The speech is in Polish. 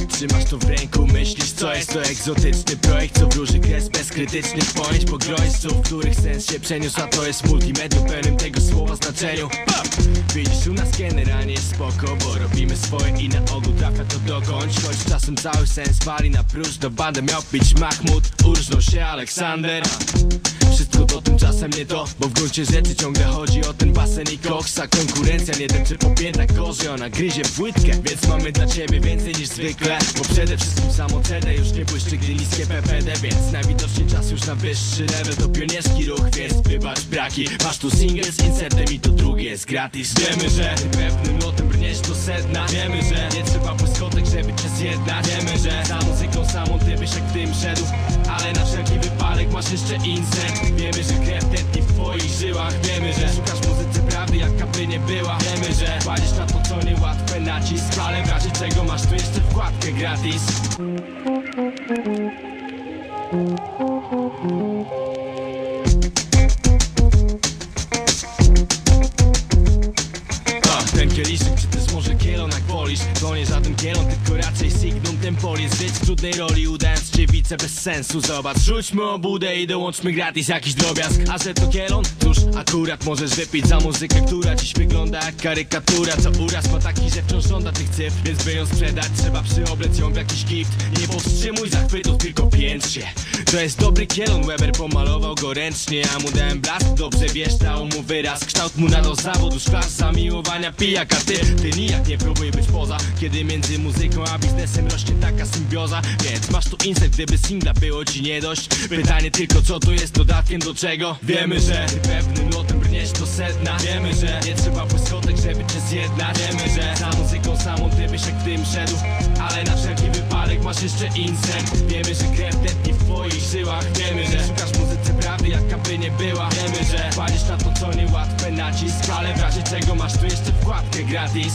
Trzymasz to w ręku, myślisz co jest to egzotyczny projekt, co wróży kres bez krytycznych pojęć, pogroźców, w których sens się przeniósł, a to jest multimedium pełnym tego słowa znaczeniu. Widzisz, u nas generalnie jest spoko, bo robimy swoje i na ogół trafia to dokądś. Choć czasem cały sens wali na próżno, bandę miał być Mahmud, urżnął się Aleksander. Wszystko to tymczasem nie to, bo w gruncie rzeczy ciągle chodzi o ten basen i koks. A konkurencja nie depcze po piętach korzy, ona gryzie w łydkę. Więc mamy dla ciebie więcej niż zwykle, bo przede wszystkim samo CD już nie błyszczy, gdy niskie PPD. Więc najwidoczniej czas już na wyższy level, to pionierski ruch, więc wybacz braki. Masz tu single z insertem i to drugie jest gratis. Wiemy, że ty pewnym lotem brniesz do sedna. Wiemy, że nie trzeba błyskotek, żeby cię zjednać. Wiemy, że za muzyką samą ty byś jak w tym szedł, ale na wszelki wypadek masz jeszcze insert. Wiemy, że krew tętni w twoich żyłach. Wiemy, że szukasz muzyce prawdy, jaka by nie była. Wiemy, że kładziesz na to co niełatwe nacisk, ale w razie czego masz tu jeszcze wkładkę gratis. Ten kieliszek, czy też może kielon jak wolisz, to nie żaden kielon, tylko raczej signum temporis. Żyć w trudnej roli, udając dziewicę bez sensu. Zobacz, rzućmy obudę i dołączmy gratis jakiś drobiazg. A że to kielon? Cóż, akurat możesz wypić za muzykę, która dziś wygląda jak karykatura. Co uraz ma taki, że wciąż żąda tych cyfr, więc by ją sprzedać trzeba przyoblec ją w jakiś gift. Nie powstrzymuj zachwytów, tylko pięć się. To jest dobry kielon, Weber pomalował go ręcznie. Ja mu dałem blask, dobrze wiesz, dał mu wyraz. Kształt mu nadał zawodu, szklarz zamiłowania pijaka. Ty nijak nie próbuj być poza, kiedy między muzyką a biznesem rośnie taka symbioza. Więc masz tu insert, gdyby singla było ci nie dość. Pytanie tylko, co to jest dodatkiem do czego? Wiemy, że ty pewnym lotem brniesz do sedna. Wiemy, że nie trzeba błyskotek, żeby cię zjednać. Wiemy, że za muzyką samą ty byś jak w tym szedł, ale na wszelki wypadek masz jeszcze insert. Wiemy, że krew tętni w twoich żyłach. Wiemy, że szukasz muzyce prawdy, jaka by nie była. Wiemy, że kładziesz na to co niełatwe nacisk, ale w razie czego masz tu jeszcze wkładkę gratis.